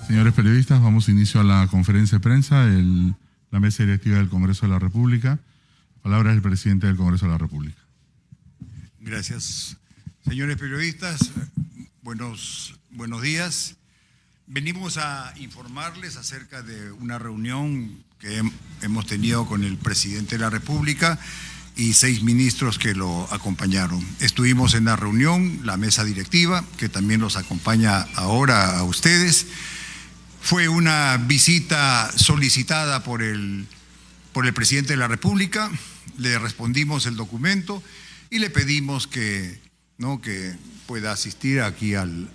Señores periodistas, vamos a inicio a la conferencia de prensa de la Mesa Directiva del Congreso de la República. La palabra es del presidente del Congreso de la República. Gracias. Señores periodistas, buenos días. Venimos a informarles acerca de una reunión que hemos tenido con el presidente de la República y 6 ministros que lo acompañaron. Estuvimos en la reunión, la mesa directiva, que también los acompaña ahora a ustedes. Fue una visita solicitada por el presidente de la República, le respondimos el documento y le pedimos que pueda asistir aquí al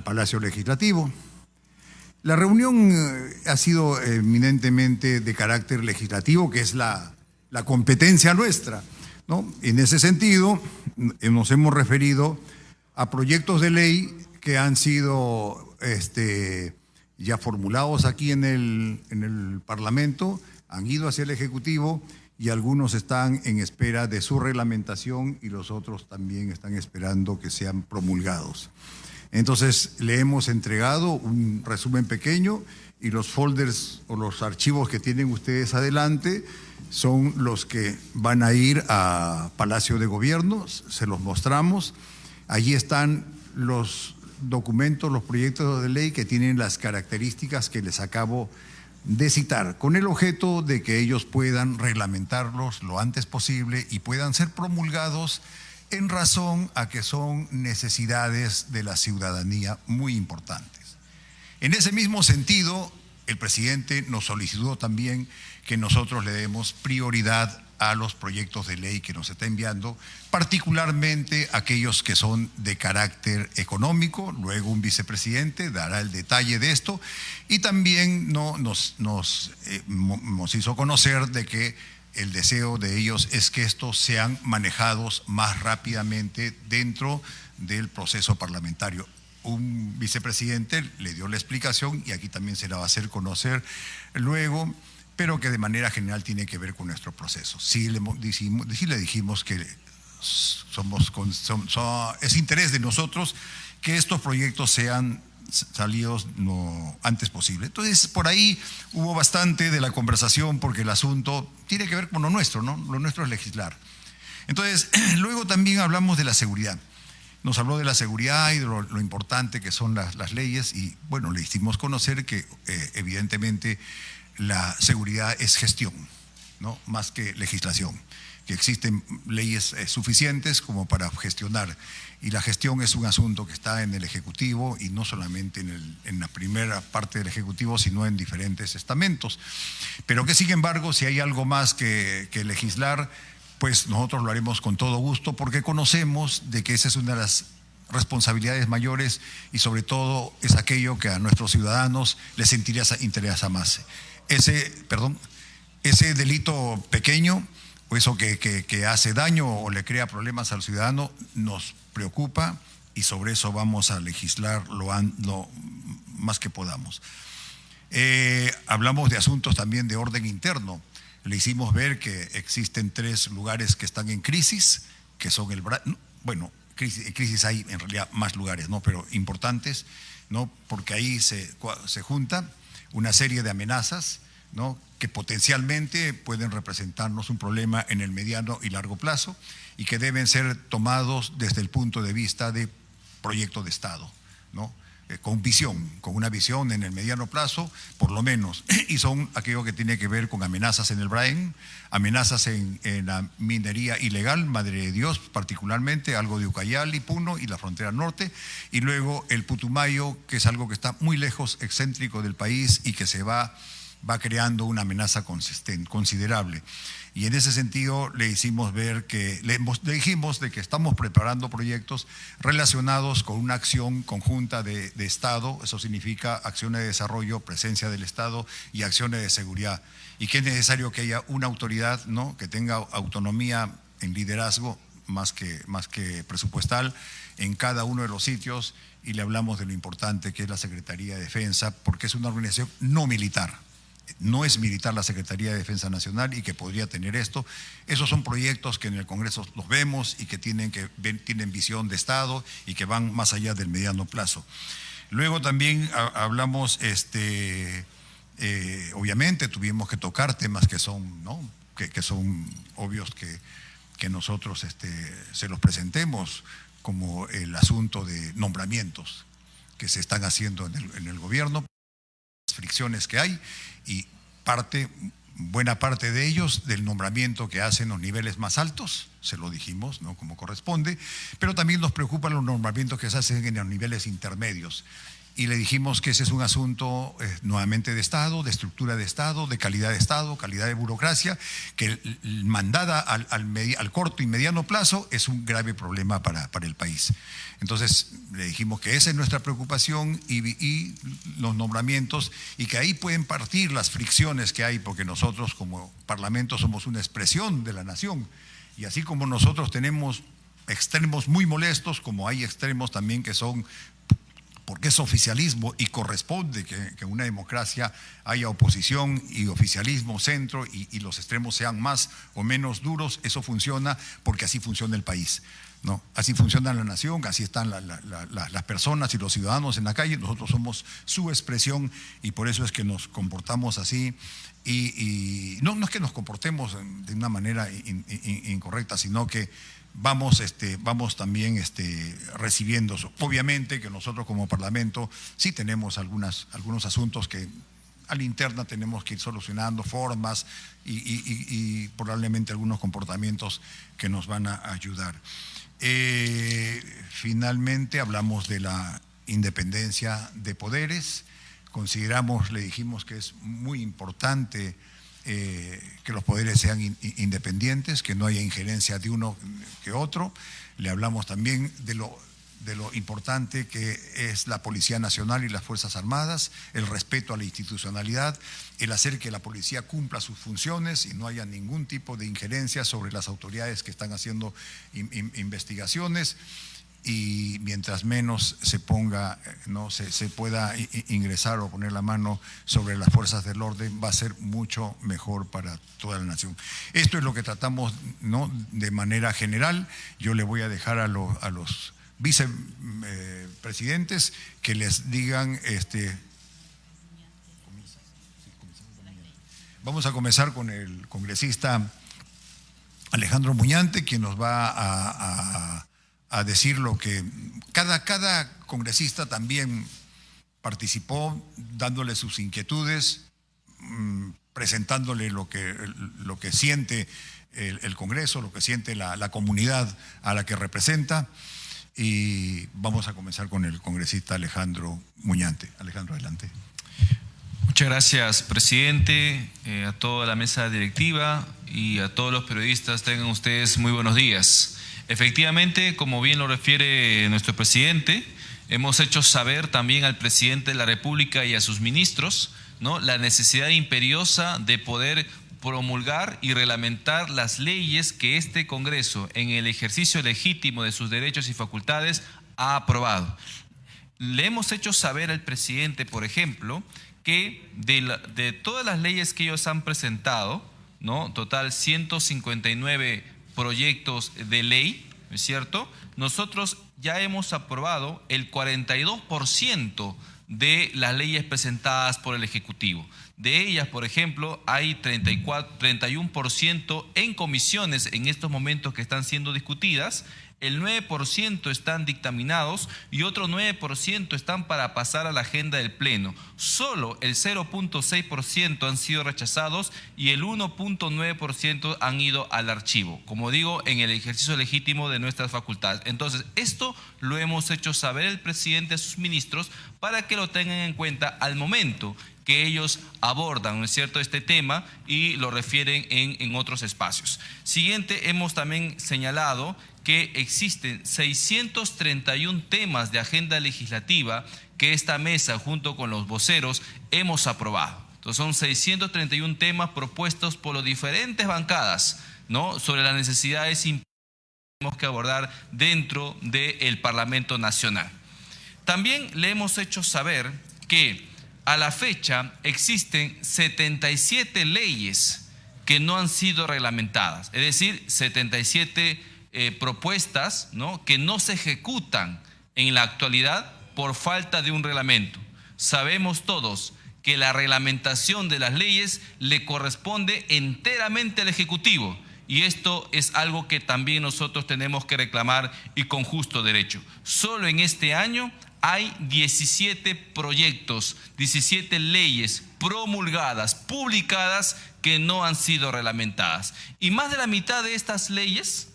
Palacio Legislativo. La reunión ha sido eminentemente de carácter legislativo, que es la competencia nuestra, ¿no? En ese sentido, nos hemos referido a proyectos de ley que han sido ya formulados aquí en el Parlamento, han ido hacia el Ejecutivo y algunos están en espera de su reglamentación y los otros también están esperando que sean promulgados. Entonces, le hemos entregado un resumen pequeño y los folders o los archivos que tienen ustedes adelante son los que van a ir a Palacio de Gobierno, se los mostramos. Allí están los documentos, los proyectos de ley que tienen las características que les acabo de citar, con el objeto de que ellos puedan reglamentarlos lo antes posible y puedan ser promulgados en razón a que son necesidades de la ciudadanía muy importantes. En ese mismo sentido, el presidente nos solicitó también que nosotros le demos prioridad a los proyectos de ley que nos está enviando, particularmente aquellos que son de carácter económico. Luego un vicepresidente dará el detalle de esto y también nos hizo conocer de que el deseo de ellos es que estos sean manejados más rápidamente dentro del proceso parlamentario. Un vicepresidente le dio la explicación y aquí también se la va a hacer conocer luego, pero que de manera general tiene que ver con nuestro proceso. Sí le dijimos que es interés de nosotros que estos proyectos sean salidos lo antes posible. Entonces, por ahí hubo bastante de la conversación porque el asunto tiene que ver con lo nuestro, ¿no? Lo nuestro es legislar. Entonces, luego también hablamos de la seguridad. Nos habló de la seguridad y de lo importante que son las leyes y, bueno, le hicimos conocer que evidentemente la seguridad es gestión, ¿no? Más que legislación, que existen leyes suficientes como para gestionar y la gestión es un asunto que está en el Ejecutivo y no solamente en la primera parte del Ejecutivo, sino en diferentes estamentos. Pero que sin embargo, si hay algo más que legislar, pues nosotros lo haremos con todo gusto porque conocemos de que esa es una de las responsabilidades mayores y sobre todo es aquello que a nuestros ciudadanos les interesa más. Ese delito pequeño o eso que hace daño o le crea problemas al ciudadano nos preocupa y sobre eso vamos a legislar lo más que podamos. Hablamos de asuntos también de orden interno. Le hicimos ver que existen 3 lugares que están en crisis, que son crisis hay en realidad más lugares, ¿no? Pero importantes, ¿no? Porque ahí se junta una serie de amenazas, ¿no? Que potencialmente pueden representarnos un problema en el mediano y largo plazo y que deben ser tomados desde el punto de vista de proyecto de Estado, ¿no? Con una visión en el mediano plazo, por lo menos, y son aquello que tiene que ver con amenazas en el Braén, amenazas en la minería ilegal, Madre de Dios particularmente, algo de Ucayali, Puno y la frontera norte, y luego el Putumayo, que es algo que está muy lejos, excéntrico del país y que se va creando una amenaza considerable. Y en ese sentido le hicimos ver que, le dijimos de que estamos preparando proyectos relacionados con una acción conjunta de Estado, eso significa acciones de desarrollo, presencia del Estado y acciones de seguridad. Y que es necesario que haya una autoridad, ¿no? Que tenga autonomía en liderazgo más que presupuestal en cada uno de los sitios y le hablamos de lo importante que es la Secretaría de Defensa porque es una organización no militar. No es militar la Secretaría de Defensa Nacional y que podría tener esto. Esos son proyectos que en el Congreso los vemos y que tienen visión de Estado y que van más allá del mediano plazo. Luego también hablamos, obviamente tuvimos que tocar temas que son, ¿no?, que son obvios que nosotros se los presentemos, como el asunto de nombramientos que se están haciendo en el gobierno, las fricciones que hay y buena parte de ellos del nombramiento que hacen los niveles más altos, se lo dijimos, ¿no?, como corresponde, pero también nos preocupan los nombramientos que se hacen en los niveles intermedios. Y le dijimos que ese es un asunto nuevamente de Estado, de estructura de Estado, de calidad de burocracia, que mandada al corto y mediano plazo es un grave problema para el país. Entonces le dijimos que esa es nuestra preocupación y los nombramientos, y que ahí pueden partir las fricciones que hay, porque nosotros como Parlamento somos una expresión de la nación, y así como nosotros tenemos extremos muy molestos, como hay extremos también que son, porque es oficialismo y corresponde que en una democracia haya oposición y oficialismo, centro, y los extremos sean más o menos duros. Eso funciona porque así funciona el país, ¿no? Así funciona la nación, así están las personas y los ciudadanos en la calle. Nosotros somos su expresión y por eso es que nos comportamos así. Y no es que nos comportemos de una manera incorrecta, sino que vamos también recibiendo eso. Obviamente que nosotros como Parlamento sí tenemos algunos asuntos que a la interna tenemos que ir solucionando, formas y probablemente algunos comportamientos que nos van a ayudar. Finalmente hablamos de la independencia de poderes. Consideramos, le dijimos que es muy importante que los poderes sean independientes, que no haya injerencia de uno que otro. Le hablamos también de lo importante que es la Policía Nacional y las Fuerzas Armadas, el respeto a la institucionalidad, el hacer que la policía cumpla sus funciones y no haya ningún tipo de injerencia sobre las autoridades que están haciendo investigaciones. Y mientras menos se ponga, no se pueda ingresar o poner la mano sobre las fuerzas del orden, va a ser mucho mejor para toda la nación. Esto es lo que tratamos, ¿no?, de manera general. Yo le voy a dejar a los vicepresidentes que les digan. Vamos a comenzar con el congresista Alejandro Muñante, quien nos va a decir lo que cada congresista también participó, dándole sus inquietudes, presentándole lo que siente el Congreso, lo que siente la comunidad a la que representa. Y vamos a comenzar con el congresista Alejandro Muñante. Alejandro, adelante. Muchas gracias, presidente, a toda la mesa directiva y a todos los periodistas. Tengan ustedes muy buenos días. Efectivamente, como bien lo refiere nuestro presidente, hemos hecho saber también al presidente de la República y a sus ministros, ¿no?, la necesidad imperiosa de poder promulgar y reglamentar las leyes que este Congreso, en el ejercicio legítimo de sus derechos y facultades, ha aprobado. Le hemos hecho saber al presidente, por ejemplo, que de todas las leyes que ellos han presentado, ¿no?, total 159 proyectos de ley, ¿no es cierto?, nosotros ya hemos aprobado el 42% de las leyes presentadas por el Ejecutivo. De ellas, por ejemplo, hay 31% en comisiones en estos momentos que están siendo discutidas, el 9% están dictaminados y otro 9% están para pasar a la agenda del Pleno. Solo el 0.6% han sido rechazados y el 1.9% han ido al archivo, como digo, en el ejercicio legítimo de nuestras facultades. Entonces, esto lo hemos hecho saber el presidente a sus ministros para que lo tengan en cuenta al momento que ellos abordan, ¿no es cierto?, este tema y lo refieren en otros espacios. Siguiente, hemos también señalado que existen 631 temas de agenda legislativa que esta mesa, junto con los voceros, hemos aprobado. Entonces, son 631 temas propuestos por las diferentes bancadas, ¿no?, sobre las necesidades que tenemos que abordar dentro del Parlamento Nacional. También le hemos hecho saber que a la fecha existen 77 leyes que no han sido reglamentadas, es decir, 77 propuestas, ¿no?, que no se ejecutan en la actualidad por falta de un reglamento. Sabemos todos que la reglamentación de las leyes le corresponde enteramente al Ejecutivo, y esto es algo que también nosotros tenemos que reclamar y con justo derecho. Solo en este año hay 17 proyectos, 17 leyes promulgadas, publicadas, que no han sido reglamentadas. Y más de la mitad de estas leyes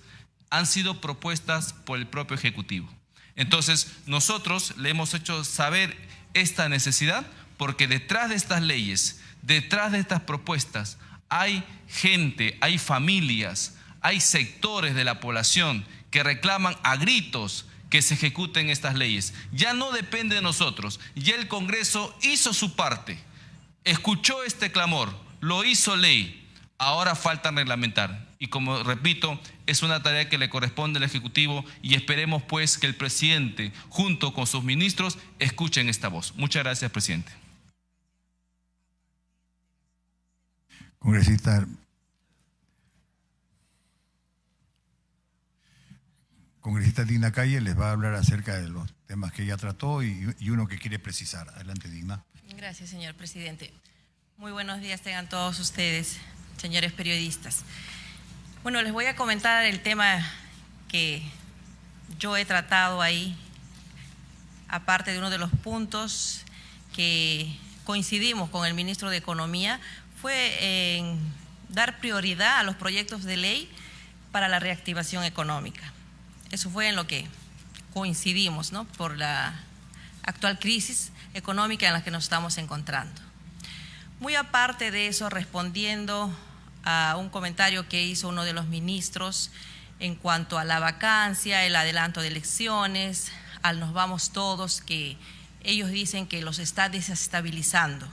han sido propuestas por el propio Ejecutivo. Entonces, nosotros le hemos hecho saber esta necesidad porque detrás de estas leyes, detrás de estas propuestas, hay gente, hay familias, hay sectores de la población que reclaman a gritos que se ejecuten estas leyes. Ya no depende de nosotros. Ya el Congreso hizo su parte, escuchó este clamor, lo hizo ley. Ahora falta reglamentar. Y como repito, es una tarea que le corresponde al Ejecutivo y esperemos pues que el presidente, junto con sus ministros, escuchen esta voz. Muchas gracias, presidente. Congresista Digna Calle les va a hablar acerca de los temas que ella trató y uno que quiere precisar. Adelante, Digna. Gracias, señor presidente. Muy buenos días tengan todos ustedes, señores periodistas. Bueno, les voy a comentar el tema que yo he tratado ahí, aparte de uno de los puntos que coincidimos con el ministro de Economía, fue en dar prioridad a los proyectos de ley para la reactivación económica. Eso fue en lo que coincidimos, ¿no?, por la actual crisis económica en la que nos estamos encontrando. Muy aparte de eso, respondiendo a un comentario que hizo uno de los ministros en cuanto a la vacancia, el adelanto de elecciones, al nos vamos todos, que ellos dicen que los está desestabilizando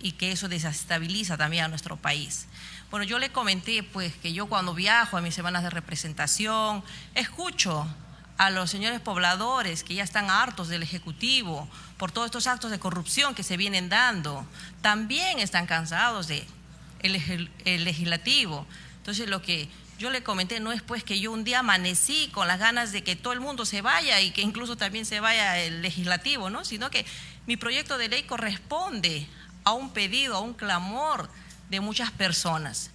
y que eso desestabiliza también a nuestro país. Bueno, yo le comenté pues que yo cuando viajo a mis semanas de representación, escucho a los señores pobladores que ya están hartos del Ejecutivo por todos estos actos de corrupción que se vienen dando. También están cansados de el legislativo. Entonces lo que yo le comenté no es pues que yo un día amanecí con las ganas de que todo el mundo se vaya y que incluso también se vaya el legislativo, ¿no?, sino que mi proyecto de ley corresponde a un pedido, a un clamor de muchas personas.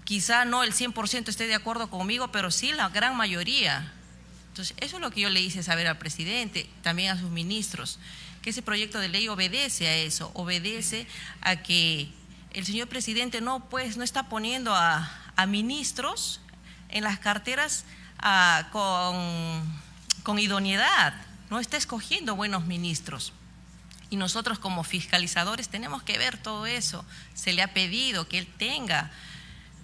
Quizá no el 100% esté de acuerdo conmigo, pero sí la gran mayoría. Entonces eso es lo que yo le hice saber al presidente, también a sus ministros, que ese proyecto de ley obedece a eso, obedece a que el señor presidente no está poniendo a ministros en las carteras con idoneidad, no está escogiendo buenos ministros. Y nosotros como fiscalizadores tenemos que ver todo eso. Se le ha pedido que él tenga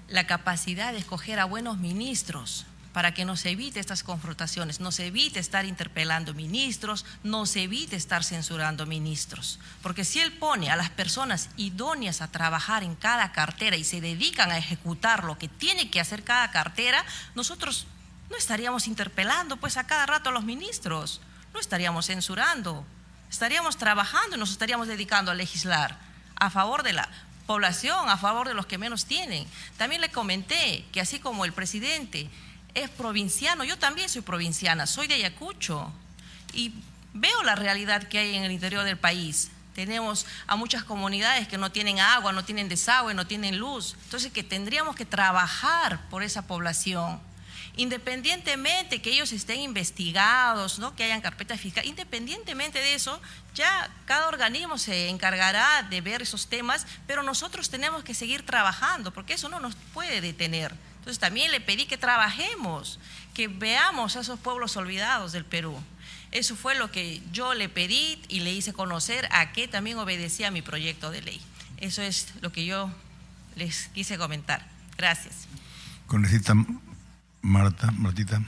la capacidad de escoger a buenos ministros para que nos evite estas confrontaciones, nos evite estar interpelando ministros, nos evite estar censurando ministros. Porque si él pone a las personas idóneas a trabajar en cada cartera y se dedican a ejecutar lo que tiene que hacer cada cartera, nosotros no estaríamos interpelando pues a cada rato a los ministros, no estaríamos censurando. Estaríamos trabajando y nos estaríamos dedicando a legislar a favor de la población, a favor de los que menos tienen. También le comenté que así como el presidente es provinciano, yo también soy provinciana, soy de Ayacucho y veo la realidad que hay en el interior del país. Tenemos a muchas comunidades que no tienen agua, no tienen desagüe, no tienen luz. Entonces que tendríamos que trabajar por esa población. Independientemente que ellos estén investigados, ¿no?, que hayan carpetas fiscales, independientemente de eso, ya cada organismo se encargará de ver esos temas, pero nosotros tenemos que seguir trabajando, porque eso no nos puede detener. Entonces también le pedí que trabajemos, que veamos a esos pueblos olvidados del Perú. Eso fue lo que yo le pedí y le hice conocer a que también obedecía mi proyecto de ley. Eso es lo que yo les quise comentar. Gracias. Congresista Martita.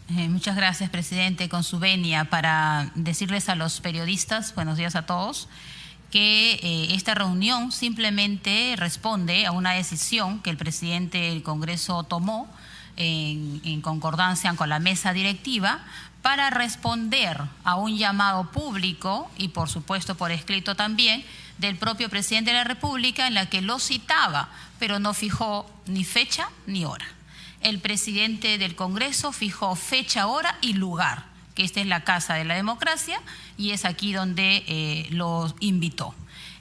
Muchas gracias, presidente. Con su venia, para decirles a los periodistas, buenos días a todos, que esta reunión simplemente responde a una decisión que el presidente del Congreso tomó en concordancia con la mesa directiva para responder a un llamado público y por supuesto por escrito también del propio presidente de la República en la que lo citaba, pero no fijó ni fecha ni hora. El presidente del Congreso fijó fecha, hora y lugar, que esta es la casa de la democracia y es aquí donde los invitó.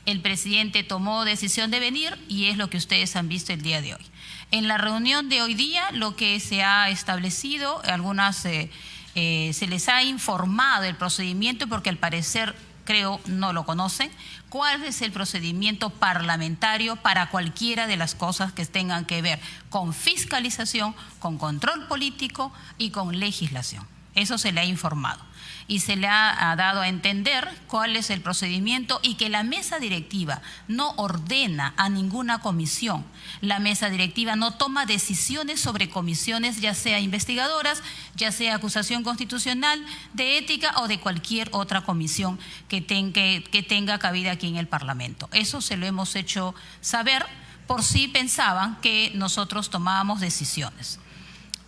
El presidente tomó decisión de venir y es lo que ustedes han visto el día de hoy. En la reunión de hoy día lo que se ha establecido, se les ha informado el procedimiento porque al parecer creo no lo conocen, cuál es el procedimiento parlamentario para cualquiera de las cosas que tengan que ver con fiscalización, con control político y con legislación. Eso se le ha informado y se le ha dado a entender cuál es el procedimiento y que la mesa directiva no ordena a ninguna comisión. La mesa directiva no toma decisiones sobre comisiones, ya sea investigadoras, ya sea acusación constitucional, de ética o de cualquier otra comisión que tenga cabida aquí en el Parlamento. Eso se lo hemos hecho saber por si pensaban que nosotros tomábamos decisiones,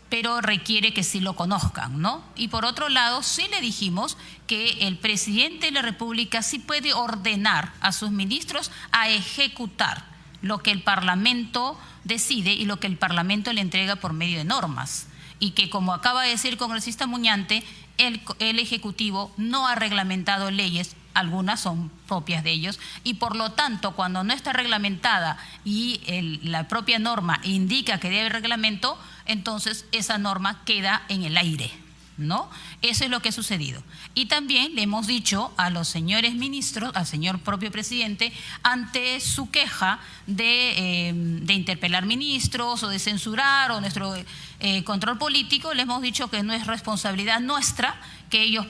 pero requiere que sí lo conozcan, ¿no? Y por otro lado, sí le dijimos que el presidente de la República sí puede ordenar a sus ministros a ejecutar lo que el Parlamento decide y lo que el Parlamento le entrega por medio de normas. Y que, como acaba de decir el congresista Muñante, el Ejecutivo no ha reglamentado leyes, algunas son propias de ellos, y por lo tanto, cuando no está reglamentada y la propia norma indica que debe reglamento, entonces esa norma queda en el aire, ¿no? Eso es lo que ha sucedido. Y también le hemos dicho a los señores ministros, al señor propio presidente, ante su queja de interpelar ministros o de censurar o nuestro control político, le hemos dicho que no es responsabilidad nuestra que ellos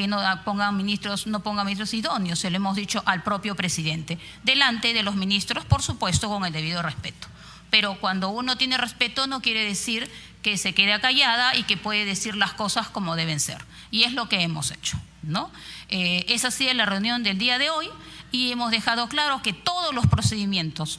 no pongan ministros idóneos. Se lo hemos dicho al propio presidente, delante de los ministros, por supuesto, con el debido respeto. Pero cuando uno tiene respeto no quiere decir que se quede callada y que puede decir las cosas como deben ser. Y es lo que hemos hecho, ¿no? Esa ha sido la reunión del día de hoy y hemos dejado claro que todos los procedimientos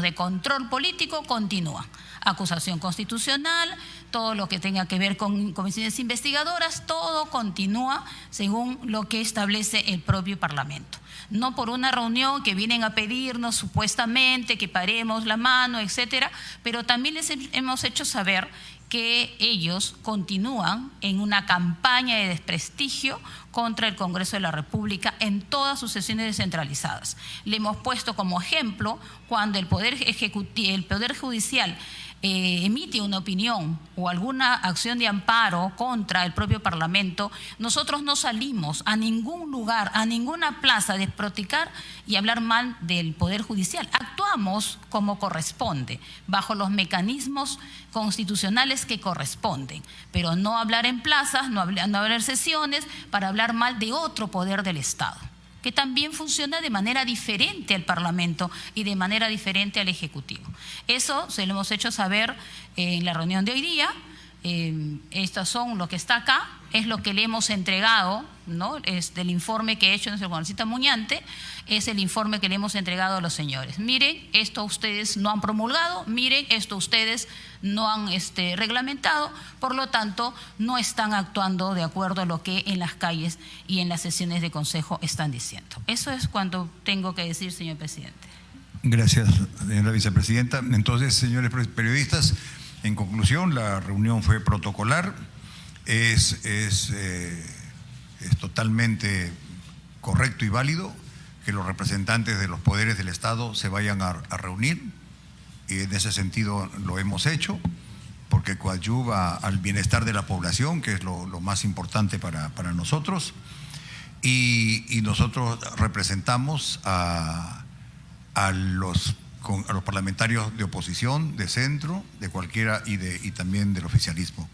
de control político continúan. Acusación constitucional, todo lo que tenga que ver con comisiones investigadoras, todo continúa según lo que establece el propio Parlamento. No por una reunión que vienen a pedirnos supuestamente que paremos la mano, etcétera, pero también les hemos hecho saber que ellos continúan en una campaña de desprestigio contra el Congreso de la República en todas sus sesiones descentralizadas. Le hemos puesto como ejemplo cuando el Poder Judicial emite una opinión o alguna acción de amparo contra el propio Parlamento, nosotros no salimos a ningún lugar, a ninguna plaza a despotricar y hablar mal del Poder Judicial. Actuamos como corresponde, bajo los mecanismos constitucionales que corresponden, pero no hablar en plazas, no hablar en sesiones para hablar mal de otro poder del Estado, que también funciona de manera diferente al Parlamento y de manera diferente al Ejecutivo. Eso se lo hemos hecho saber en la reunión de hoy día. Estos son lo que está acá, es lo que le hemos entregado, ¿no? Es del informe que ha hecho nuestro congresista Muñante, es el informe que le hemos entregado a los señores. Miren, esto ustedes no han promulgado, miren, esto ustedes no han reglamentado, por lo tanto, no están actuando de acuerdo a lo que en las calles y en las sesiones de consejo están diciendo. Eso es cuanto tengo que decir, señor presidente. Gracias, señora vicepresidenta. Entonces, señores periodistas, en conclusión, la reunión fue protocolar, es totalmente correcto y válido que los representantes de los poderes del Estado se vayan a reunir, y en ese sentido lo hemos hecho, porque coadyuva al bienestar de la población, que es lo más importante para nosotros, y nosotros representamos a los parlamentarios de oposición, de centro, de cualquiera y también del oficialismo.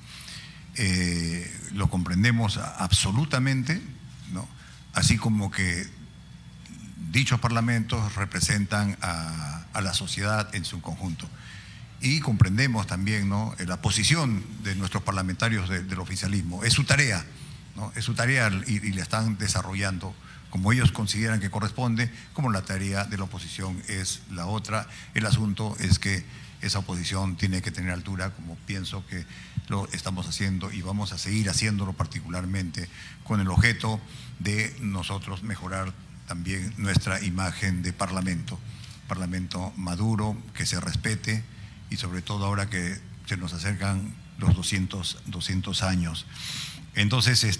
Lo comprendemos absolutamente, ¿no? Así como que dichos parlamentos representan a la sociedad en su conjunto. Y comprendemos también, ¿no?, la posición de nuestros parlamentarios del oficialismo. Es su tarea, ¿no? Es su tarea y la están desarrollando como ellos consideran que corresponde, como la tarea de la oposición es la otra. El asunto es que esa oposición tiene que tener altura, como pienso que lo estamos haciendo y vamos a seguir haciéndolo, particularmente con el objeto de nosotros mejorar también nuestra imagen de parlamento maduro, que se respete, y sobre todo ahora que se nos acercan los 200 años. Entonces,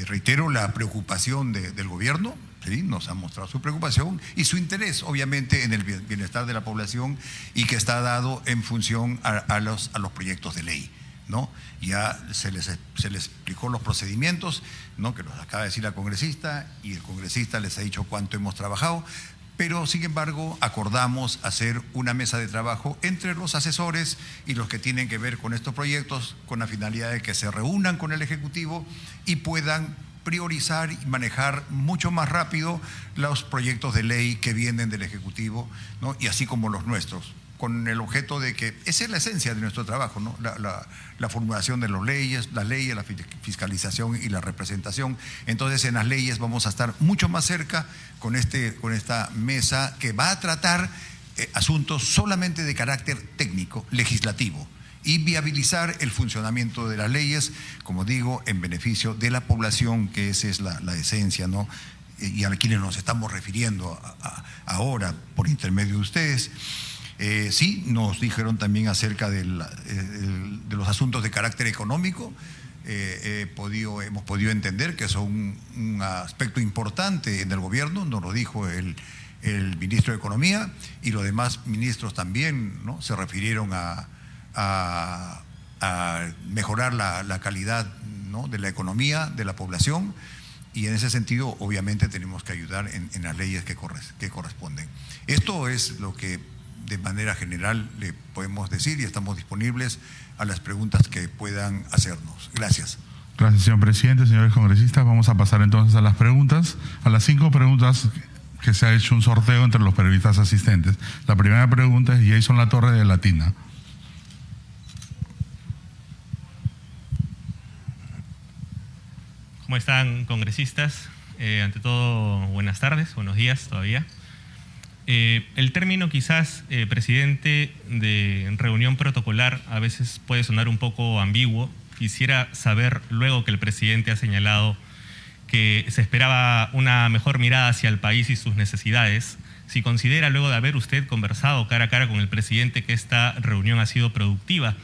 reitero la preocupación del gobierno, ¿sí? Nos ha mostrado su preocupación y su interés, obviamente, en el bienestar de la población y que está dado en función a los proyectos de ley, ¿no? Ya se les explicó los procedimientos, ¿no? Que nos acaba de decir la congresista, y el congresista les ha dicho cuánto hemos trabajado, pero sin embargo acordamos hacer una mesa de trabajo entre los asesores y los que tienen que ver con estos proyectos, con la finalidad de que se reúnan con el Ejecutivo y puedan priorizar y manejar mucho más rápido los proyectos de ley que vienen del Ejecutivo, ¿no? Y así como los nuestros, con el objeto de que esa es la esencia de nuestro trabajo, ¿no? La formulación de las leyes, la fiscalización y la representación. Entonces, en las leyes vamos a estar mucho más cerca con esta mesa que va a tratar asuntos solamente de carácter técnico, legislativo, y viabilizar el funcionamiento de las leyes, como digo, en beneficio de la población, que esa es la esencia, ¿no? Y a quienes nos estamos refiriendo ahora por intermedio de ustedes. Sí, nos dijeron también acerca de los asuntos de carácter económico. Hemos podido entender que son un aspecto importante en el gobierno, nos lo dijo el ministro de Economía, y los demás ministros también, ¿no? Se refirieron a mejorar la calidad, ¿no? De la economía, de la población, y en ese sentido obviamente tenemos que ayudar en las leyes que corresponden. Esto es lo que de manera general le podemos decir, y estamos disponibles a las preguntas que puedan hacernos. Gracias. Gracias, señor presidente. Señores congresistas, vamos a pasar entonces a las preguntas, a las 5 preguntas que se ha hecho un sorteo entre los periodistas asistentes. La primera pregunta es Jason Latorre, de Latina. ¿Cómo están, congresistas? Ante todo, buenas tardes, buenos días todavía. El término quizás, presidente, de reunión protocolar a veces puede sonar un poco ambiguo. Quisiera saber, luego que el presidente ha señalado que se esperaba una mejor mirada hacia el país y sus necesidades, si considera, luego de haber usted conversado cara a cara con el presidente, que esta reunión ha sido productiva.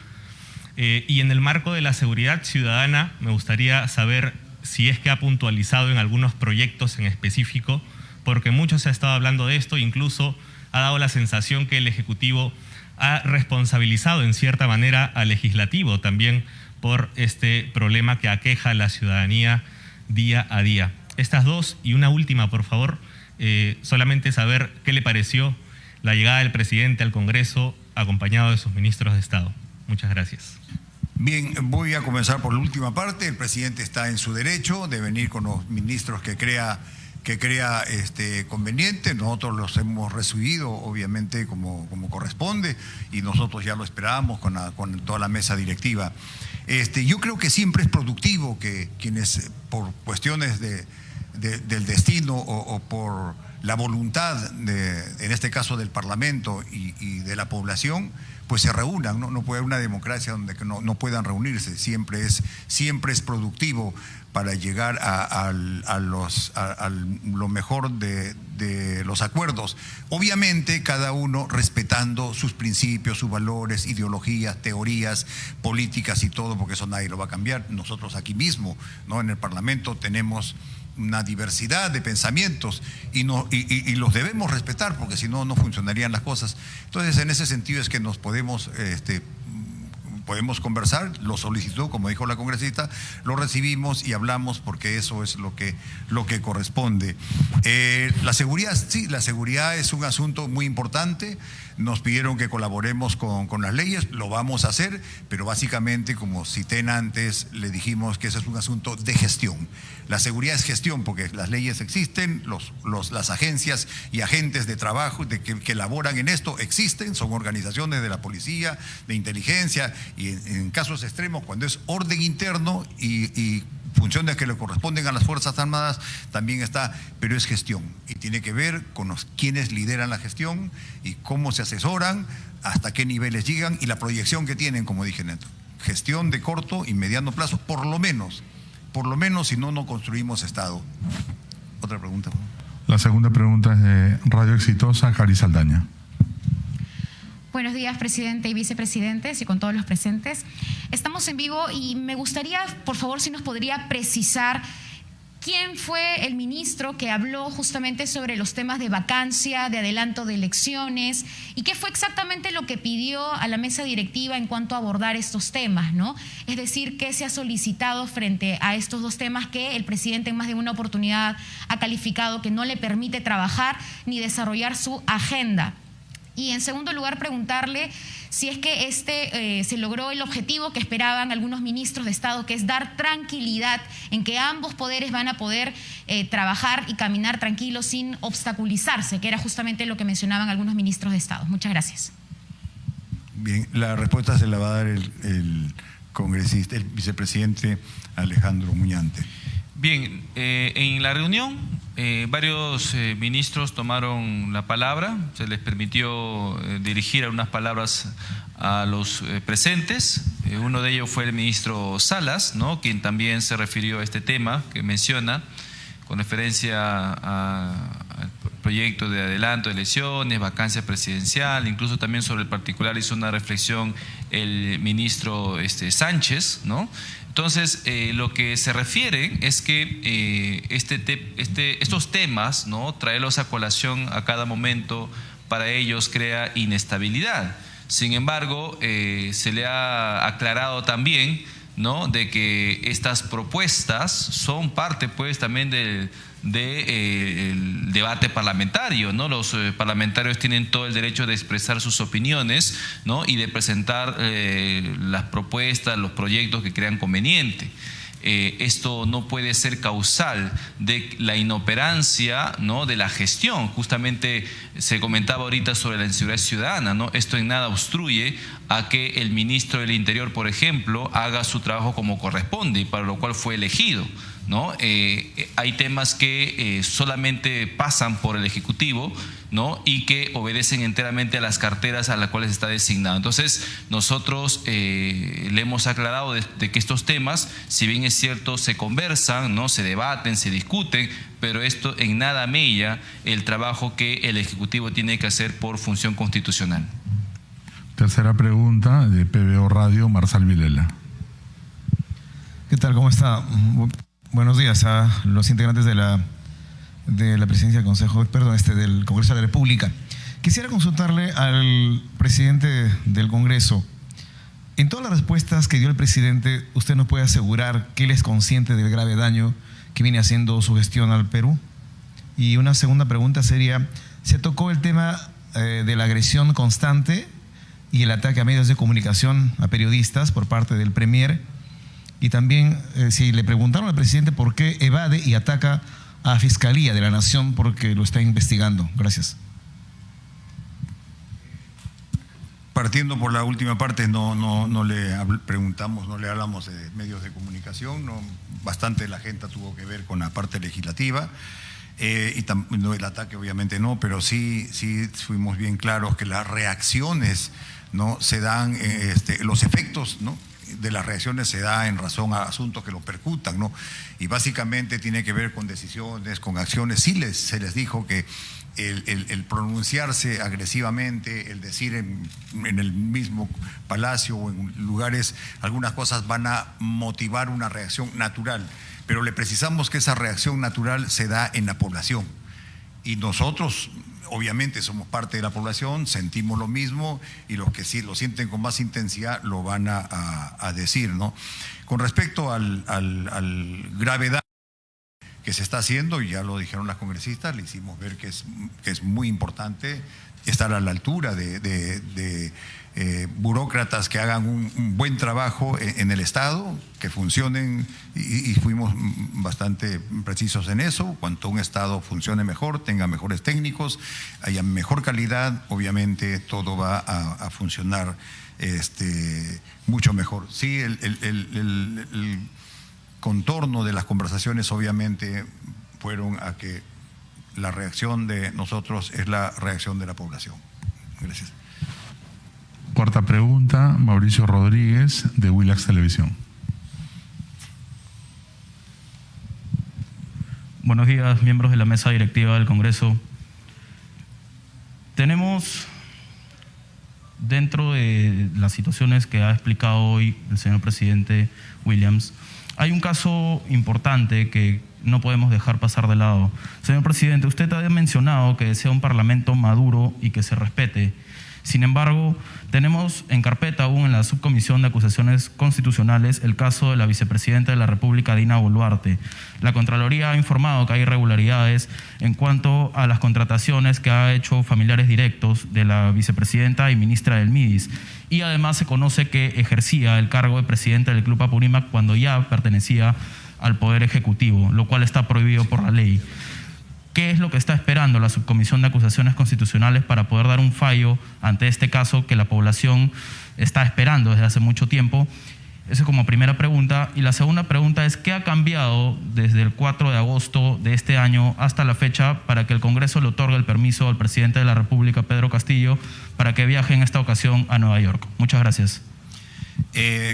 Y en el marco de la seguridad ciudadana, me gustaría saber si es que ha puntualizado en algunos proyectos en específico, porque mucho se ha estado hablando de esto, incluso ha dado la sensación que el Ejecutivo ha responsabilizado en cierta manera al Legislativo también por este problema que aqueja a la ciudadanía día a día. Estas dos, y una última, por favor, solamente saber qué le pareció la llegada del presidente al Congreso acompañado de sus ministros de Estado. Muchas gracias. Bien, voy a comenzar por la última parte. El presidente está en su derecho de venir con los ministros que crea conveniente. Nosotros los hemos recibido, obviamente, como corresponde, y nosotros ya lo esperábamos con toda la mesa directiva. Yo creo que siempre es productivo que quienes, por cuestiones del destino o por la voluntad, en este caso del Parlamento y de la población, pues se reúnan, ¿no? No puede haber una democracia donde no puedan reunirse. Siempre es productivo para llegar a lo mejor de los acuerdos. Obviamente cada uno respetando sus principios, sus valores, ideologías, teorías, políticas y todo, porque eso nadie lo va a cambiar. Nosotros aquí mismo, ¿no? En el Parlamento tenemos una diversidad de pensamientos y los debemos respetar, porque si no, no funcionarían las cosas. Entonces, en ese sentido es que nos podemos conversar. Lo solicitó, como dijo la congresista, lo recibimos y hablamos, porque eso es lo que corresponde. La seguridad, sí, la seguridad es un asunto muy importante. Nos pidieron que colaboremos con las leyes, lo vamos a hacer, pero básicamente, como cité antes, le dijimos que ese es un asunto de gestión. La seguridad es gestión, porque las leyes existen, las agencias y agentes de trabajo que laboran en esto existen, son organizaciones de la policía, de inteligencia, y en casos extremos, cuando es orden interno y funciones que le corresponden a las Fuerzas Armadas, también está, pero es gestión y tiene que ver con quienes lideran la gestión y cómo se asesoran, hasta qué niveles llegan y la proyección que tienen, como dije antes. Gestión de corto y mediano plazo, por lo menos, si no construimos Estado. Otra pregunta. La segunda pregunta es de Radio Exitosa, Cari Saldaña. Buenos días, presidente y vicepresidentes, y con todos los presentes. Estamos en vivo y me gustaría, por favor, si nos podría precisar quién fue el ministro que habló justamente sobre los temas de vacancia, de adelanto de elecciones, y qué fue exactamente lo que pidió a la mesa directiva en cuanto a abordar estos temas, ¿no? Es decir, qué se ha solicitado frente a estos dos temas que el presidente en más de una oportunidad ha calificado que no le permite trabajar ni desarrollar su agenda. Y en segundo lugar, preguntarle si es que se logró el objetivo que esperaban algunos ministros de Estado, que es dar tranquilidad en que ambos poderes van a poder trabajar y caminar tranquilos sin obstaculizarse, que era justamente lo que mencionaban algunos ministros de Estado. Muchas gracias. Bien, la respuesta se la va a dar el congresista, el vicepresidente Alejandro Muñante. Bien, en la reunión varios ministros tomaron la palabra, se les permitió dirigir algunas palabras a los presentes. Uno de ellos fue el ministro Salas, ¿no?, quien también se refirió a este tema que menciona, con referencia al proyecto de adelanto de elecciones, vacancia presidencial, incluso también sobre el particular hizo una reflexión el ministro Sánchez, ¿no? Entonces, lo que se refiere es que estos temas, ¿no?, traerlos a colación a cada momento para ellos crea inestabilidad. Sin embargo, se le ha aclarado también, ¿no?, de que estas propuestas son parte, pues, también del debate parlamentario, ¿no? Los parlamentarios tienen todo el derecho de expresar sus opiniones, ¿no?, y de presentar las propuestas, los proyectos que crean conveniente. Esto no puede ser causal de la inoperancia, ¿no?, de la gestión. Justamente se comentaba ahorita sobre la inseguridad ciudadana, ¿no? Esto en nada obstruye a que el ministro del Interior, por ejemplo, haga su trabajo como corresponde y para lo cual fue elegido, ¿no? Hay temas que solamente pasan por el Ejecutivo, ¿no?, y que obedecen enteramente a las carteras a las cuales está designado. Entonces, nosotros le hemos aclarado de que estos temas, si bien es cierto, se conversan, ¿no?, se debaten, se discuten, pero esto en nada mella el trabajo que el Ejecutivo tiene que hacer por función constitucional. Tercera pregunta de PBO Radio, Marsal Vilela. ¿Qué tal? ¿Cómo está? Buenos días a los integrantes de la presidencia del Consejo, del Congreso de la República. Quisiera consultarle al presidente del Congreso. En todas las respuestas que dio el presidente, ¿usted nos puede asegurar que él es consciente del grave daño que viene haciendo su gestión al Perú? Y una segunda pregunta sería, se tocó el tema de la agresión constante y el ataque a medios de comunicación, a periodistas por parte del Premier. Y también si le preguntaron al presidente por qué evade y ataca a Fiscalía de la Nación porque lo está investigando. Gracias. Partiendo por la última parte, no le preguntamos, no le hablamos de medios de comunicación, bastante de la agenda tuvo que ver con la parte legislativa, no, el ataque obviamente no, pero sí fuimos bien claros que las reacciones, ¿no?, se dan, los efectos, ¿no?, de las reacciones se da en razón a asuntos que lo percutan, ¿no? Y básicamente tiene que ver con decisiones, con acciones. Sí se les dijo que el pronunciarse agresivamente, el decir en el mismo palacio o en lugares, algunas cosas van a motivar una reacción natural, pero le precisamos que esa reacción natural se da en la población. Y nosotros, obviamente, somos parte de la población, sentimos lo mismo y los que sí lo sienten con más intensidad lo van a decir, ¿no? Con respecto al grave daño que se está haciendo, y ya lo dijeron las congresistas, le hicimos ver que es muy importante estar a la altura de burócratas que hagan un buen trabajo en el Estado, que funcionen, y fuimos bastante precisos en eso. Cuanto un Estado funcione mejor, tenga mejores técnicos, haya mejor calidad, obviamente todo va a funcionar mucho mejor. Sí, el contorno de las conversaciones obviamente fueron a que la reacción de nosotros es la reacción de la población. Gracias. Cuarta pregunta, Mauricio Rodríguez, de Willax Televisión. Buenos días, miembros de la mesa directiva del Congreso. Tenemos dentro de las situaciones que ha explicado hoy el señor presidente Williams, hay un caso importante que no podemos dejar pasar de lado. Señor presidente, usted ha mencionado que desea un parlamento maduro y que se respete. Sin embargo, tenemos en carpeta aún en la subcomisión de acusaciones constitucionales el caso de la vicepresidenta de la República, Dina Boluarte. La Contraloría ha informado que hay irregularidades en cuanto a las contrataciones que ha hecho familiares directos de la vicepresidenta y ministra del MIDIS. Y además se conoce que ejercía el cargo de presidenta del Club Apurímac cuando ya pertenecía al Poder Ejecutivo, lo cual está prohibido por la ley. ¿Qué es lo que está esperando la Subcomisión de Acusaciones Constitucionales para poder dar un fallo ante este caso que la población está esperando desde hace mucho tiempo? Esa es como primera pregunta. Y la segunda pregunta es, ¿qué ha cambiado desde el 4 de agosto de este año hasta la fecha para que el Congreso le otorgue el permiso al presidente de la República, Pedro Castillo, para que viaje en esta ocasión a Nueva York? Muchas gracias.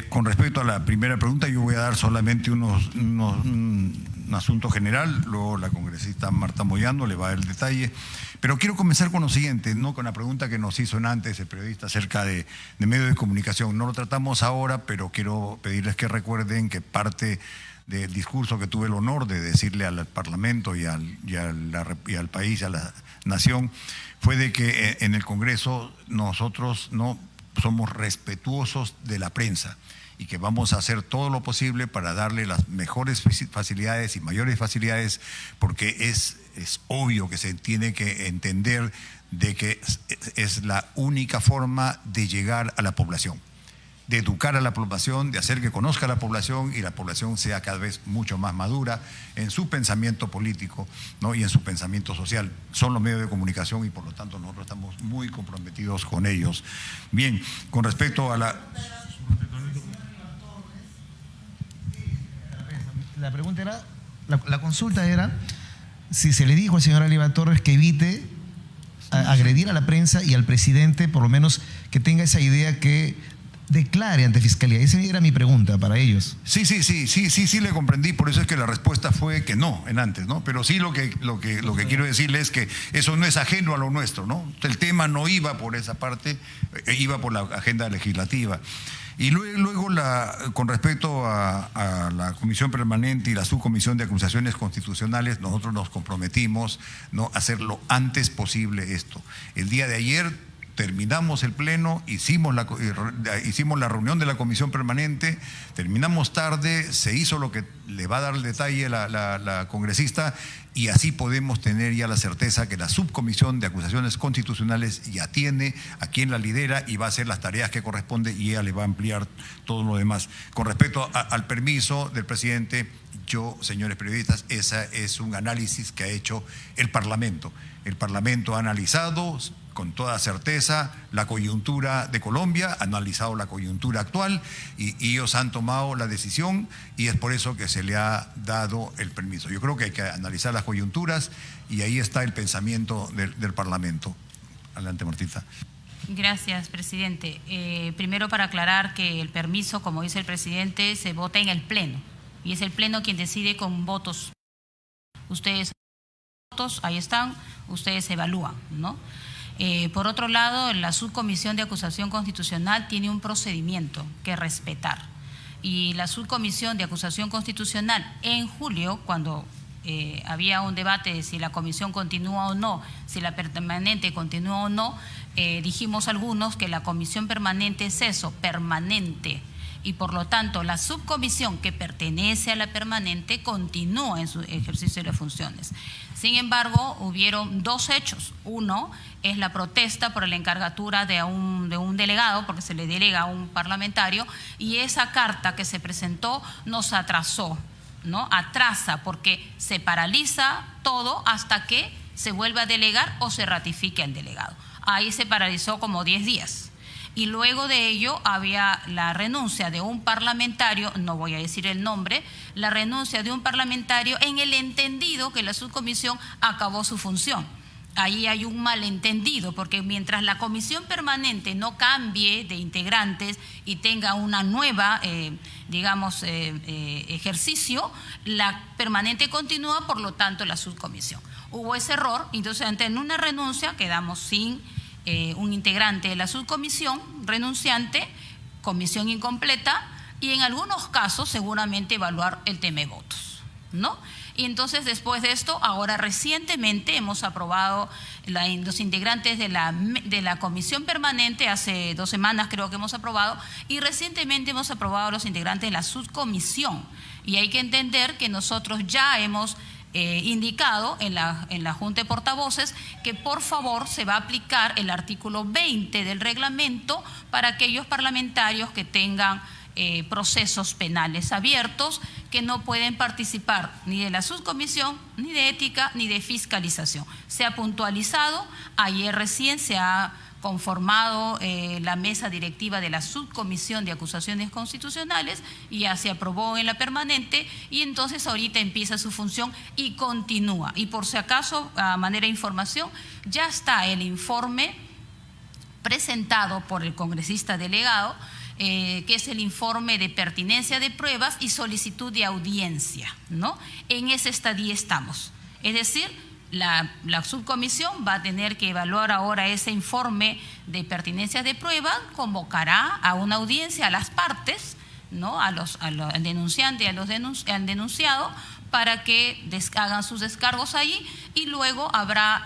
Con respecto a la primera pregunta, yo voy a dar solamente un asunto general, luego la congresista Marta Moyano le va a dar el detalle, pero quiero comenzar con lo siguiente, ¿no? Con la pregunta que nos hizo antes el periodista acerca de medios de comunicación. No lo tratamos ahora, pero quiero pedirles que recuerden que parte del discurso que tuve el honor de decirle al Parlamento y al país, a la nación, fue de que en el Congreso nosotros no somos respetuosos de la prensa y que vamos a hacer todo lo posible para darle las mejores facilidades y mayores facilidades, porque es obvio que se tiene que entender de que es la única forma de llegar a la población, de educar a la población, de hacer que conozca a la población y la población sea cada vez mucho más madura en su pensamiento político, ¿no? Y en su pensamiento social. Son los medios de comunicación y por lo tanto nosotros estamos muy comprometidos con ellos. Bien, con respecto a la... La pregunta era, la consulta era si se le dijo al señor Aníbal Torres que evite agredir a la prensa y al presidente, por lo menos que tenga esa idea que declare ante Fiscalía. Esa era mi pregunta para ellos. Sí, le comprendí, por eso es que la respuesta fue que no, en antes, ¿no? Pero sí lo que quiero decirle es que eso no es ajeno a lo nuestro, ¿no? El tema no iba por esa parte, iba por la agenda legislativa. Y luego con respecto a la Comisión Permanente y la Subcomisión de Acusaciones Constitucionales, nosotros nos comprometimos, ¿no?, a hacer lo antes posible esto. El día de ayer terminamos el pleno, hicimos la reunión de la Comisión Permanente, terminamos tarde, se hizo lo que le va a dar el detalle la congresista, y así podemos tener ya la certeza que la Subcomisión de Acusaciones Constitucionales ya tiene a quien la lidera y va a hacer las tareas que corresponde y ella le va a ampliar todo lo demás. Con respecto al permiso del presidente, yo, señores periodistas, ese es un análisis que ha hecho el Parlamento. El Parlamento ha analizado con toda certeza la coyuntura de Colombia, ha analizado la coyuntura actual y ellos han tomado la decisión y es por eso que se le ha dado el permiso. Yo creo que hay que analizar las coyunturas y ahí está el pensamiento del Parlamento. Adelante, Martita. Gracias, presidente. Primero, para aclarar que el permiso, como dice el presidente, se vota en el Pleno y es el Pleno quien decide con votos. Ustedes votos, ahí están, ustedes evalúan, ¿no? Por otro lado, la Subcomisión de Acusación Constitucional tiene un procedimiento que respetar. Y la Subcomisión de Acusación Constitucional en julio, cuando había un debate de si la comisión continúa o no, si la permanente continúa o no, dijimos algunos que la comisión permanente es eso, permanente. Y por lo tanto la subcomisión que pertenece a la permanente continúa en su ejercicio de funciones. Sin embargo, hubieron dos hechos. Uno es la protesta por la encargatura de un delegado, porque se le delega a un parlamentario, y esa carta que se presentó nos atrasó, ¿no? Atrasa porque se paraliza todo hasta que se vuelve a delegar o se ratifique al delegado. Ahí se paralizó como 10 días. Y luego de ello había la renuncia de un parlamentario, no voy a decir el nombre, la renuncia de un parlamentario en el entendido que la subcomisión acabó su función. Ahí hay un malentendido, porque mientras la comisión permanente no cambie de integrantes y tenga una nueva, ejercicio, la permanente continúa, por lo tanto la subcomisión. Hubo ese error, entonces ante una renuncia quedamos sin un integrante de la subcomisión renunciante, comisión incompleta, y en algunos casos seguramente evaluar el tema de votos, ¿no? Y entonces después de esto, ahora recientemente hemos aprobado los integrantes de la comisión permanente, hace 2 semanas creo que hemos aprobado, y recientemente hemos aprobado los integrantes de la subcomisión. Y hay que entender que nosotros ya hemos indicado en la Junta de Portavoces que por favor se va a aplicar el artículo 20 del reglamento para aquellos parlamentarios que tengan procesos penales abiertos, que no pueden participar ni de la subcomisión, ni de ética, ni de fiscalización. Se ha puntualizado, ayer recién se ha conformado la mesa directiva de la subcomisión de acusaciones constitucionales y ya se aprobó en la permanente, y entonces ahorita empieza su función y continúa. Y por si acaso, a manera de información, ya está el informe presentado por el congresista delegado, que es el informe de pertinencia de pruebas y solicitud de audiencia, ¿no? En ese estadio estamos. Es decir, la subcomisión va a tener que evaluar ahora ese informe de pertinencia de pruebas, convocará a una audiencia a las partes, ¿no? al denunciante y al denunciado, para que hagan sus descargos allí, y luego habrá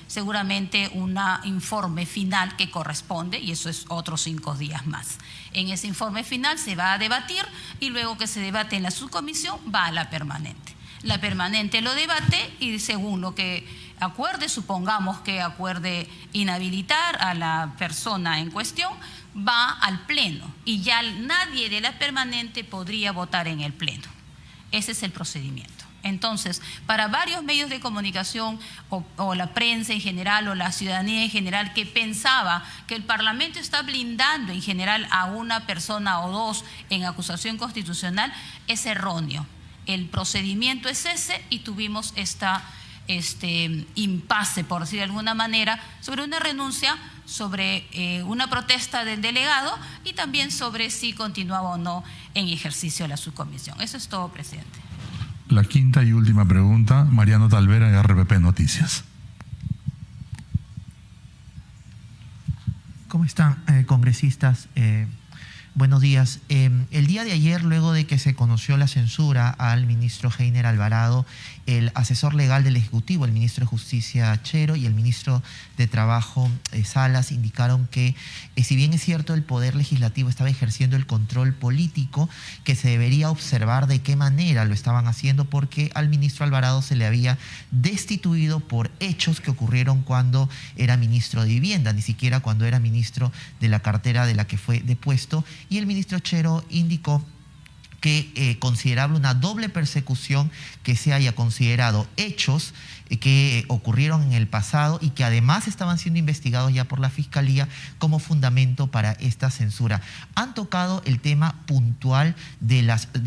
seguramente un informe final que corresponde, y eso es otros 5 días más. En ese informe final se va a debatir, y luego que se debate en la subcomisión va a la permanente. La permanente lo debate y según lo que acuerde, supongamos que acuerde inhabilitar a la persona en cuestión, va al pleno, y ya nadie de la permanente podría votar en el pleno. Ese es el procedimiento. Entonces, para varios medios de comunicación o la prensa en general o la ciudadanía en general que pensaba que el Parlamento está blindando en general a una persona o dos en acusación constitucional, es erróneo. El procedimiento es ese, y tuvimos este impasse, por decir de alguna manera, sobre una renuncia, sobre una protesta del delegado, y también sobre si continuaba o no en ejercicio de la subcomisión. Eso es todo, presidente. La quinta y última pregunta, Mariano Talvera, de RPP Noticias. ¿Cómo están, congresistas? Buenos días. El día de ayer, luego de que se conoció la censura al ministro Heiner Alvarado, el asesor legal del Ejecutivo, el ministro de Justicia Chero y el ministro de Trabajo Salas, indicaron que si bien es cierto el Poder Legislativo estaba ejerciendo el control político, que se debería observar de qué manera lo estaban haciendo, porque al ministro Alvarado se le había destituido por hechos que ocurrieron cuando era ministro de Vivienda, ni siquiera cuando era ministro de la cartera de la que fue depuesto. Y el ministro Chero indicó que considerable una doble persecución que se haya considerado hechos que ocurrieron en el pasado y que además estaban siendo investigados ya por la Fiscalía como fundamento para esta censura. Han tocado el tema puntual de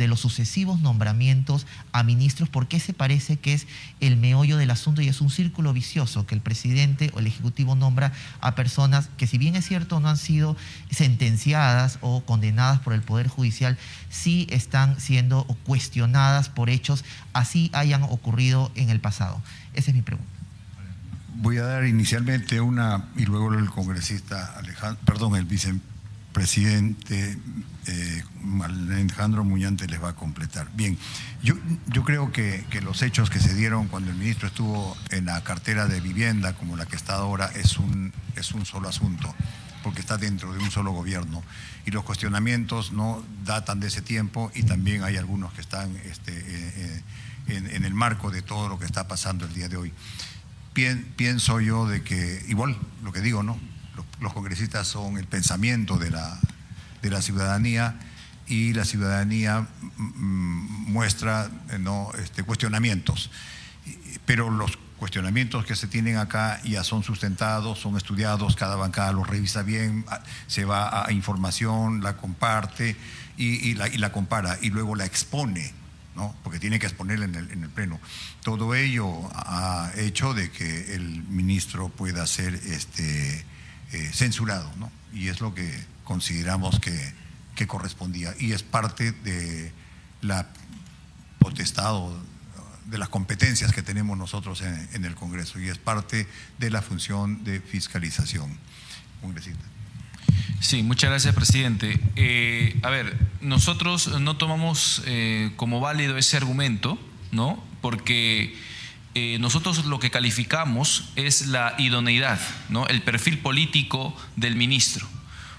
los sucesivos nombramientos a ministros, porque se parece que es el meollo del asunto y es un círculo vicioso, que el presidente o el Ejecutivo nombra a personas que, si bien es cierto no han sido sentenciadas o condenadas por el Poder Judicial, sí están siendo cuestionadas por hechos así hayan ocurrido en el pasado. Esa es mi pregunta. Voy a dar inicialmente una y luego el congresista el vicepresidente Alejandro Muñante les va a completar. Bien, yo creo que los hechos que se dieron cuando el ministro estuvo en la cartera de Vivienda, como la que está ahora, es un solo asunto, porque está dentro de un solo gobierno, y los cuestionamientos no datan de ese tiempo, y también hay algunos que están en el marco de todo lo que está pasando el día de hoy. Pienso yo de que, igual lo que digo, ¿no? Los congresistas son el pensamiento de la ciudadanía, y la ciudadanía muestra cuestionamientos, pero los cuestionamientos que se tienen acá ya son sustentados, son estudiados, cada bancada los revisa bien, se va a información, la comparte y la compara, y luego la expone, ¿no? Porque tiene que exponerla en el pleno. Todo ello ha hecho de que el ministro pueda ser censurado, ¿no? Y es lo que consideramos que correspondía, y es parte de la potestad las competencias que tenemos nosotros en el Congreso, y es parte de la función de fiscalización. Congresista. Sí, muchas gracias, presidente. Nosotros no tomamos como válido ese argumento, ¿no? Porque nosotros lo que calificamos es la idoneidad, ¿no? El perfil político del ministro.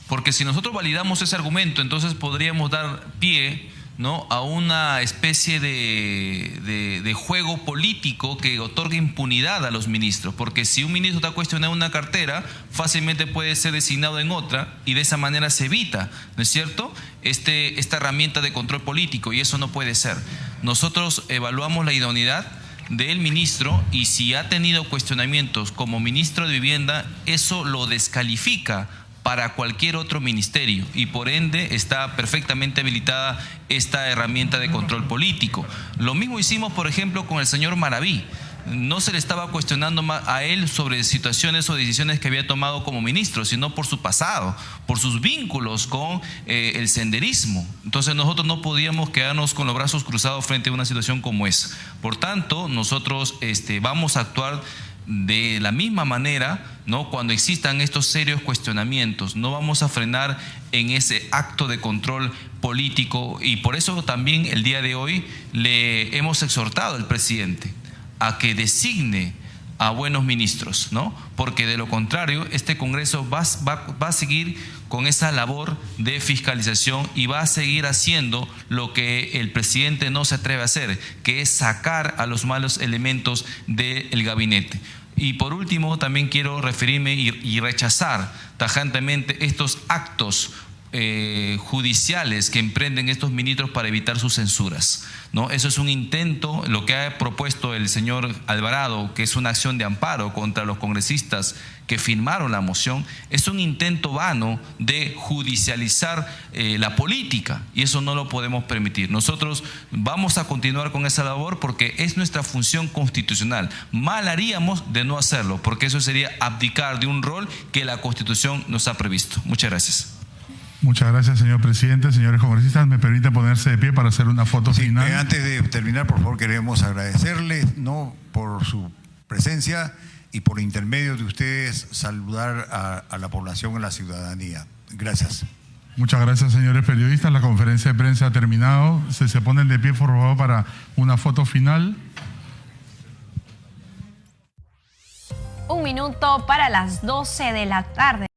Porque si nosotros validamos ese argumento, entonces podríamos dar pie, ¿no?, a una especie de juego político que otorga impunidad a los ministros, porque si un ministro está cuestionando una cartera, fácilmente puede ser designado en otra y de esa manera se evita, ¿no es cierto?, esta herramienta de control político, y eso no puede ser. Nosotros evaluamos la idoneidad del ministro y si ha tenido cuestionamientos como ministro de Vivienda, eso lo descalifica para cualquier otro ministerio y por ende está perfectamente habilitada esta herramienta de control político. Lo mismo hicimos, por ejemplo, con el señor Maraví. No se le estaba cuestionando a él sobre situaciones o decisiones que había tomado como ministro, sino por su pasado, por sus vínculos con el senderismo. Entonces nosotros no podíamos quedarnos con los brazos cruzados frente a una situación como esa. Por tanto, nosotros vamos a actuar de la misma manera, ¿no?, cuando existan estos serios cuestionamientos. No vamos a frenar en ese acto de control político, y por eso también el día de hoy le hemos exhortado al presidente a que designe a buenos ministros, ¿no? Porque de lo contrario este Congreso va a seguir con esa labor de fiscalización y va a seguir haciendo lo que el presidente no se atreve a hacer, que es sacar a los malos elementos del gabinete. Y por último, también quiero referirme y rechazar tajantemente estos actos judiciales que emprenden estos ministros para evitar sus censuras, ¿no? Eso es un intento, lo que ha propuesto el señor Alvarado, que es una acción de amparo contra los congresistas que firmaron la moción, es un intento vano de judicializar la política, y eso no lo podemos permitir. Nosotros vamos a continuar con esa labor porque es nuestra función constitucional. Mal haríamos de no hacerlo, porque eso sería abdicar de un rol que la Constitución nos ha previsto. Muchas gracias. Muchas gracias, señor presidente. Señores congresistas, me permiten ponerse de pie para hacer una foto final. Antes de terminar, por favor, queremos agradecerle, ¿no?, por su presencia y por intermedio de ustedes saludar a la población, a la ciudadanía. Gracias. Muchas gracias, señores periodistas. La conferencia de prensa ha terminado. Se ponen de pie, por favor, para una foto final. 1 minuto para las 12 de la tarde.